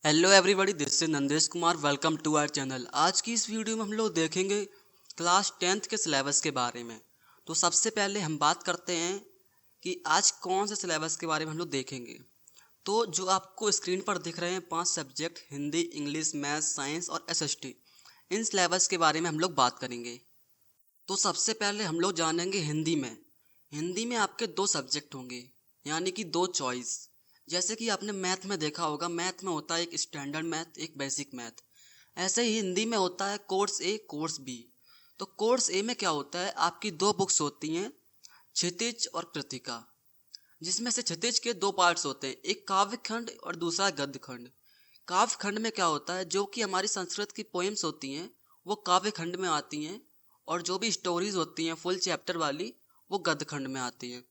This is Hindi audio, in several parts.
Hello everybody, this is Nandesh Kumar. Welcome to our channel. आज की इस वीडियो में हम लोग देखेंगे क्लास 10th के सिलेबस के बारे में। तो सबसे पहले हम बात करते हैं कि आज कौन से सिलेबस के बारे में हम लोग देखेंगे। तो जो आपको स्क्रीन पर दिख रहे हैं 5 subject, Hindi, English, maths, science और एसएसटी, इन सिलेबस के बारे में हम लोग बात करेंगे। तो सबसे पहले हम लोग जानेंगे हिंदी में। हिंदी में आपके 2 सब्जेक्ट होंगे, यानी कि 2 चॉइस। जैसे कि आपने मैथ में देखा होगा, मैथ में होता है एक स्टैंडर्ड मैथ, एक बेसिक मैथ। ऐसे ही हिंदी में होता है कोर्स ए, कोर्स बी। तो कोर्स ए में क्या होता है, आपकी 2 बुक्स होती हैं, क्षितिज और कृतिका। जिसमें से क्षितिज के 2 पार्ट्स होते हैं, एक काव्य खंड और दूसरा गद्य खंड। काव्य खंड में क्या होता है, जो कि हमारी संस्कृत की पोएम्स होती हैं वो काव्य खंड में आती हैं, और जो भी स्टोरीज होती हैं फुल चैप्टर वाली, वो गद्य खंड में आती हैं।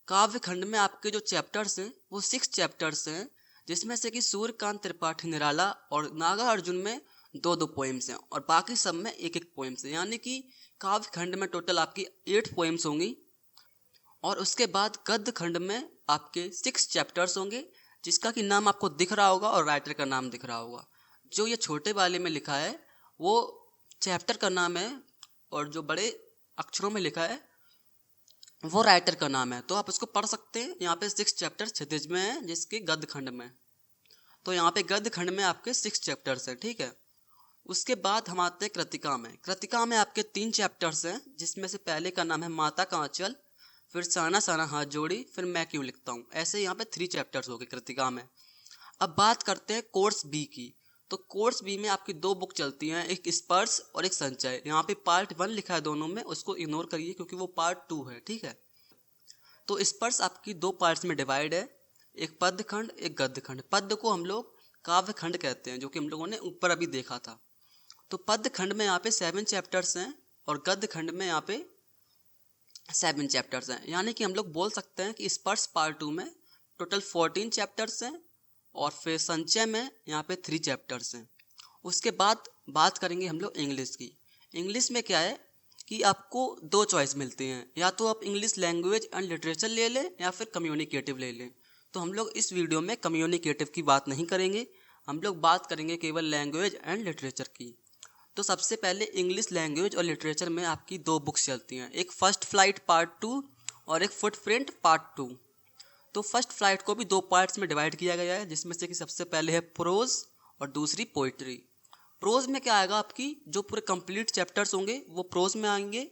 काव्य खंड में आपके जो चैप्टर्स हैं वो 6 चैप्टर्स हैं, जिसमें से कि सूर्यकांत त्रिपाठी निराला और नागा अर्जुन में 2-2 पोएम्स हैं, और बाकी सब में 1-1 पोएम्स हैं। यानी कि काव्य खंड में टोटल आपकी 8 पोएम्स होंगी। और उसके बाद गद्य खंड में आपके 6 चैप्टर्स होंगे, जिसका कि नाम आपको दिख रहा होगा और राइटर का नाम दिख रहा होगा। जो ये छोटे वाले में लिखा है वो चैप्टर का नाम है, और जो बड़े अक्षरों में लिखा है वो राइटर का नाम है। तो आप इसको पढ़ सकते हैं। यहाँ पे 6 चैप्टर क्षितिज में है, जिसके गद्य खंड में। तो यहाँ पे गद्य खंड में आपके 6 चैप्टर्स हैं, ठीक है। उसके बाद हम आते हैं कृतिका में। कृतिका में आपके 3 चैप्टर्स हैं, जिसमें से पहले का नाम है माता का आंचल, फिर साना साना हाथ जोड़ी, फिर मैं क्यों लिखता हूँ। ऐसे यहाँ पे 3 चैप्टर्स हो गए कृतिका में। अब बात करते हैं कोर्स बी की। तो कोर्स बी में आपकी 2 बुक चलती हैं, एक स्पर्श और एक संचय। यहाँ पे पार्ट 1 लिखा है दोनों में, उसको इग्नोर करिए क्योंकि वो पार्ट 2 है, ठीक है। तो स्पर्श आपकी 2 पार्ट्स में डिवाइड है, एक पद्य खंड, एक गद्य खंड। पद्य को हम लोग काव्य खंड कहते हैं, जो कि हम लोगों ने ऊपर अभी देखा था। तो पद्य खंड में यहाँ पे 7 चैप्टर्स हैं, और गद्य खंड में यहाँ पे 7 चैप्टर्स हैं। यानी कि हम लोग बोल सकते हैं कि स्पर्श पार्ट 2 में टोटल 14 चैप्टर्स हैं, और फिर संचय में यहाँ पे 3 चैप्टर्स हैं। उसके बाद बात करेंगे हम लोग इंग्लिश की। इंग्लिश में क्या है कि आपको 2 चॉइस मिलती हैं, या तो आप इंग्लिश लैंग्वेज एंड लिटरेचर ले लें या फिर कम्युनिकेटिव ले लें। तो हम लोग इस वीडियो में कम्युनिकेटिव की बात नहीं करेंगे, हम लोग बात करेंगे केवल लैंग्वेज एंड लिटरेचर की। तो सबसे पहले इंग्लिश लैंग्वेज और लिटरेचर में आपकी 2 बुक्स चलती हैं, एक फर्स्ट फ्लाइट पार्ट 2 और एक फुटप्रिंट पार्ट 2। तो फर्स्ट फ्लाइट को भी 2 पार्ट्स में डिवाइड किया गया है, जिसमें से कि सबसे पहले है प्रोज और दूसरी पोइट्री। प्रोज में क्या आएगा, आपकी जो पूरे कंप्लीट चैप्टर्स होंगे वो प्रोज में आएंगे,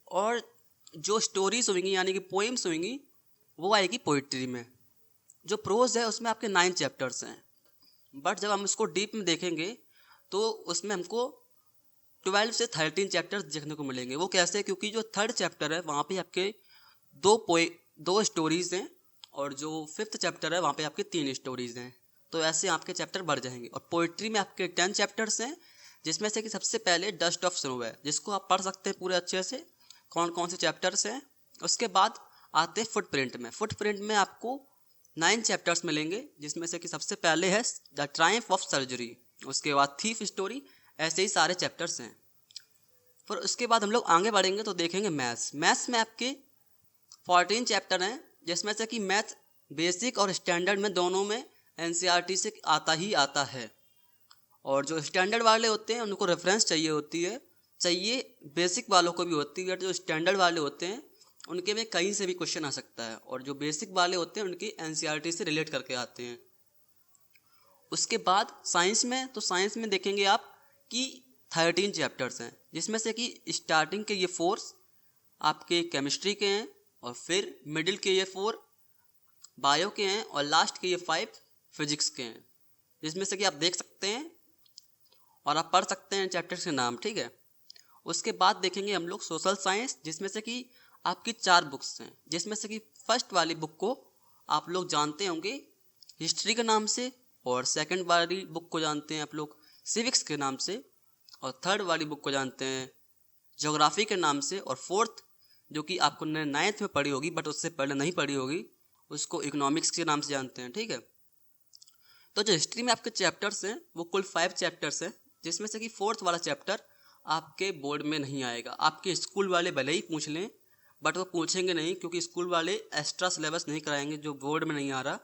और जो स्टोरीज होंगी यानी कि पोएम्स होंगी वो आएगी पोइट्री में। जो प्रोज है उसमें आपके 9 चैप्टर्स हैं, बट जब हम इसको डीप में देखेंगे तो उसमें हमको 12 से 13 चैप्टर्स देखने को मिलेंगे। वो कैसे, क्योंकि जो 3rd चैप्टर है वहाँ पे आपके 2 स्टोरीज हैं, और जो 5th चैप्टर है वहाँ पे आपके 3 स्टोरीज हैं। तो ऐसे आपके चैप्टर बढ़ जाएंगे। और पोइट्री में आपके 10 चैप्टर्स हैं, जिसमें से कि सबसे पहले डस्ट ऑफ स्नो है, जिसको आप पढ़ सकते हैं पूरे अच्छे से, कौन कौन से चैप्टर्स हैं। उसके बाद आते हैं फुटप्रिंट में। फुटप्रिंट में आपको 9 चैप्टर्स मिलेंगे, जिसमें से कि सबसे पहले है द ट्रायम्फ ऑफ सर्जरी, उसके बाद थीफ स्टोरी। ऐसे ही सारे चैप्टर्स हैं। फिर उसके बाद हम लोग आगे बढ़ेंगे तो देखेंगे मैथ्स। मैथ्स में आपके 14 चैप्टर हैं, जिसमें से कि मैथ बेसिक और स्टैंडर्ड में दोनों में एनसीईआरटी से आता ही आता है। और जो स्टैंडर्ड वाले होते हैं उनको रेफरेंस चाहिए बेसिक वालों को भी होती है। जो स्टैंडर्ड वाले होते हैं उनके में कहीं से भी क्वेश्चन आ सकता है, और जो बेसिक वाले होते हैं उनकी एनसीईआरटी से रिलेट करके आते हैं। उसके बाद साइंस में, तो साइंस में देखेंगे आप कि 13 चैप्टर्स हैं, जिसमें से कि स्टार्टिंग के ये 4 आपके केमिस्ट्री के हैं, और फिर मिडिल के ये 4 बायो के हैं, और लास्ट के ये 5 फिजिक्स के हैं। जिसमें से कि आप देख सकते हैं और आप पढ़ सकते हैं चैप्टर्स के नाम, ठीक है। उसके बाद देखेंगे हम लोग सोशल साइंस, जिसमें से कि आपकी 4 बुक्स हैं, जिसमें से कि फर्स्ट वाली बुक को आप लोग जानते होंगे हिस्ट्री के नाम से, और सेकंड वाली बुक को जानते हैं आप लोग सिविक्स के नाम से, और थर्ड वाली बुक को जानते हैं ज्योग्राफी के नाम से, और फोर्थ जो कि आपको 9th में पढ़ी होगी बट उससे पहले नहीं पढ़ी होगी, उसको इकोनॉमिक्स के नाम से जानते हैं, ठीक है। तो जो हिस्ट्री में आपके चैप्टर्स हैं वो कुल 5 चैप्टर्स हैं, जिसमें से कि 4th वाला चैप्टर आपके बोर्ड में नहीं आएगा। आपके स्कूल वाले भले ही पूछ लें बट वो पूछेंगे नहीं, क्योंकि स्कूल वाले एक्स्ट्रा सिलेबस नहीं कराएंगे जो बोर्ड में नहीं आ रहा।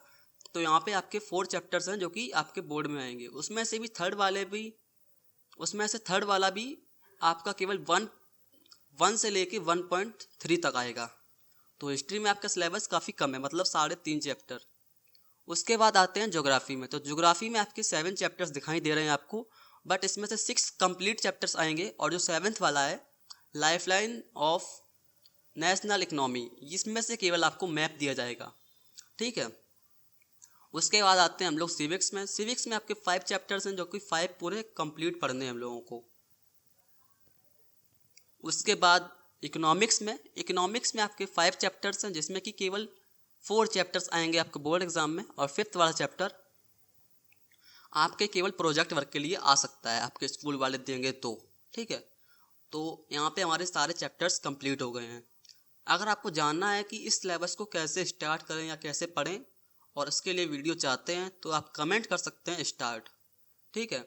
तो यहाँ पे आपके 4 चैप्टर्स हैं जो कि आपके बोर्ड में आएंगे। उसमें से थर्ड वाला भी आपका केवल 1 से लेके 1.3 तक आएगा। तो हिस्ट्री में आपका सिलेबस काफ़ी कम है, मतलब 3.5 चैप्टर। उसके बाद आते हैं ज्योग्राफी में। तो ज्योग्राफी में आपके 7 चैप्टर्स दिखाई दे रहे हैं आपको, बट इसमें से 6 कंप्लीट चैप्टर्स आएंगे और जो 7th वाला है लाइफलाइन ऑफ नेशनल इकोनॉमी, इसमें से केवल आपको मैप दिया जाएगा, ठीक है। उसके बाद आते हैं हम लोग सिविक्स में। सिविक्स में आपके 5 चैप्टर्स हैं जो कि 5 पूरे कंप्लीट पढ़ने हैं हम लोगों को। उसके बाद इकोनॉमिक्स में आपके 5 चैप्टर्स हैं जिसमें कि केवल 4 चैप्टर्स आएंगे आपके बोर्ड एग्जाम में, और 5th वाला चैप्टर आपके केवल प्रोजेक्ट वर्क के लिए आ सकता है, आपके स्कूल वाले देंगे तो, ठीक है। तो यहाँ पे हमारे सारे चैप्टर्स कंप्लीट हो गए हैं। अगर आपको जानना है कि इस सिलेबस को कैसे स्टार्ट करें या कैसे पढ़ें और इसके लिए वीडियो चाहते हैं तो आप कमेंट कर सकते हैं स्टार्ट, ठीक है।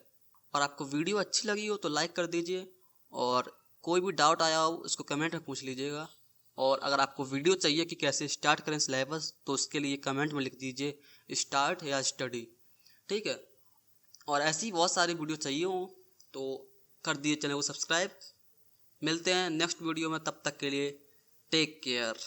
और आपको वीडियो अच्छी लगी हो तो लाइक कर दीजिए, और कोई भी डाउट आया हो उसको कमेंट में पूछ लीजिएगा। और अगर आपको वीडियो चाहिए कि कैसे स्टार्ट करें सिलेबस तो उसके लिए कमेंट में लिख दीजिए स्टार्ट या स्टडी, ठीक है। और ऐसी बहुत सारी वीडियो चाहिए हो तो कर दिए चैनल को सब्सक्राइब। मिलते हैं नेक्स्ट वीडियो में, तब तक के लिए टेक केयर।